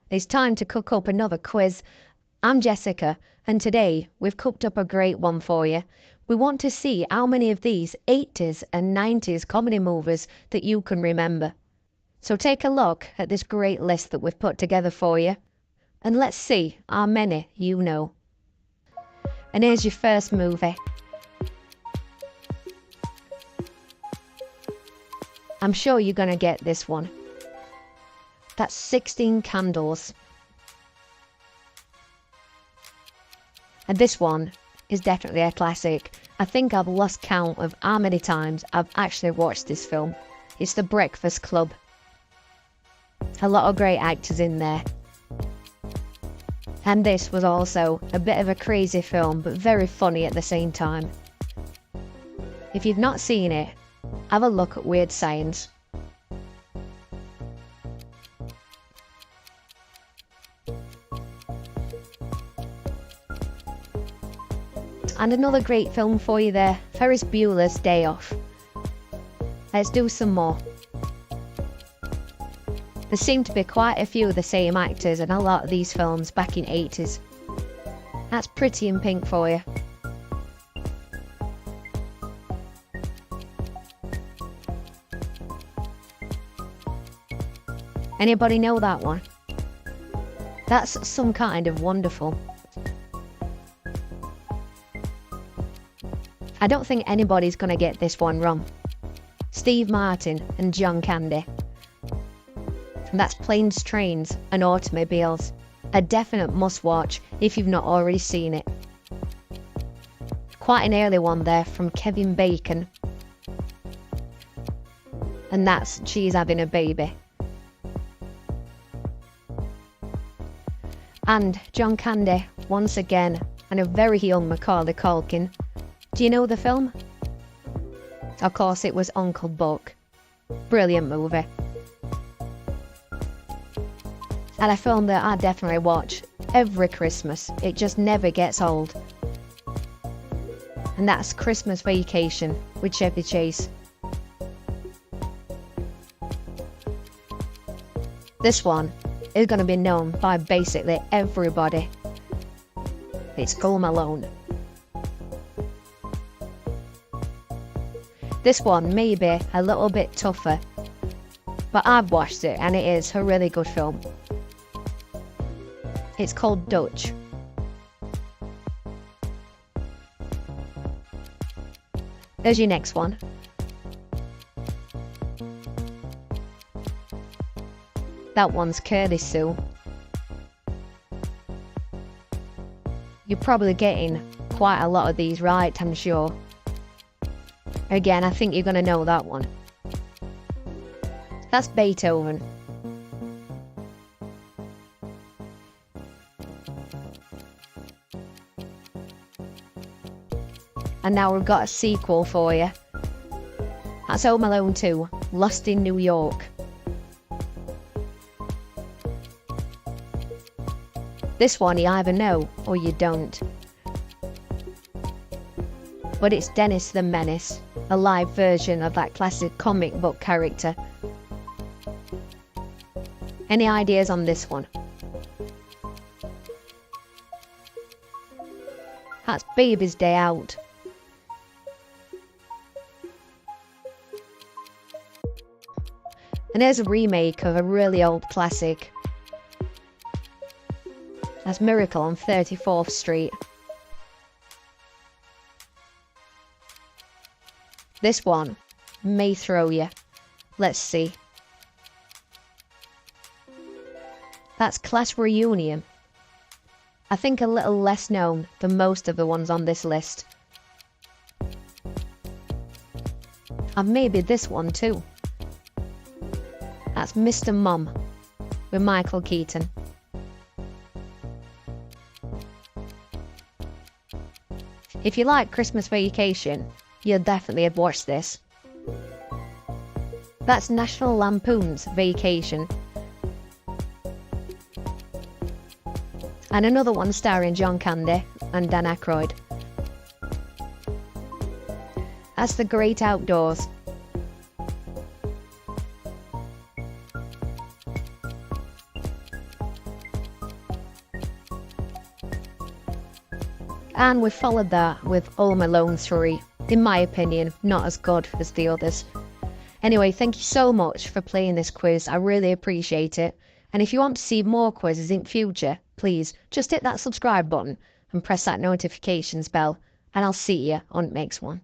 It's time to cook up another quiz. I'm Jessica, and today we've cooked up a great one for you. We want to see how many of these 80s and 90s comedy movies that you can remember. So take a look at this great list that we've put together for you, and let's see how many you know. And here's your first movie. I'm sure you're gonna get this one. That's 16 Candles. And this one is definitely a classic. I think I've lost count of how many times I've actually watched this film. It's The Breakfast Club. A lot of great actors in there. And this was also a bit of a crazy film, but very funny at the same time. If you've not seen it, have a look at Weird Science. And another great film for you there, Ferris Bueller's Day Off. Let's do some more. There seem to be quite a few of the same actors in a lot of these films back in 80s. That's Pretty in Pink for you. Anybody know that one? That's Some Kind of Wonderful. I don't think anybody's gonna get this one wrong. Steve Martin and John Candy. And that's Planes, Trains and Automobiles. A definite must-watch if you've not already seen it. Quite an early one there from Kevin Bacon. And that's She's Having a Baby. And John Candy, once again, and a very young Macaulay Culkin. Do you know the film? Of course, it was Uncle Buck. Brilliant movie. And a film that I definitely watch every Christmas. It just never gets old. And that's Christmas Vacation with Chevy Chase. This one is going to be known by basically everybody. It's Home Alone. This one may be a little bit tougher, but I've watched it and it is a really good film. It's called Dutch. There's your next one. That one's Curly Sue. You're probably getting quite a lot of these right, I'm sure. Again, I think you're going to know that one. That's Beethoven. And now we've got a sequel for you. That's Home Alone 2, Lost in New York. This one you either know or you don't. But it's Dennis the Menace, a live version of that classic comic book character. Any ideas on this one? That's Baby's Day Out. And there's a remake of a really old classic. That's Miracle on 34th Street. This one may throw you. Let's see. That's Class Reunion. I think a little less known than most of the ones on this list. And maybe this one too. That's Mr. Mom with Michael Keaton. If you like Christmas Vacation, you'll definitely have watched this. That's National Lampoon's Vacation. And another one starring John Candy and Dan Aykroyd. That's The Great Outdoors. And we followed that with Home Alone 3. In my opinion, not as good as the others. Anyway, thank you so much for playing this quiz. I really appreciate it. And if you want to see more quizzes in future, please just hit that subscribe button and press that notifications bell. And I'll see you on the next one.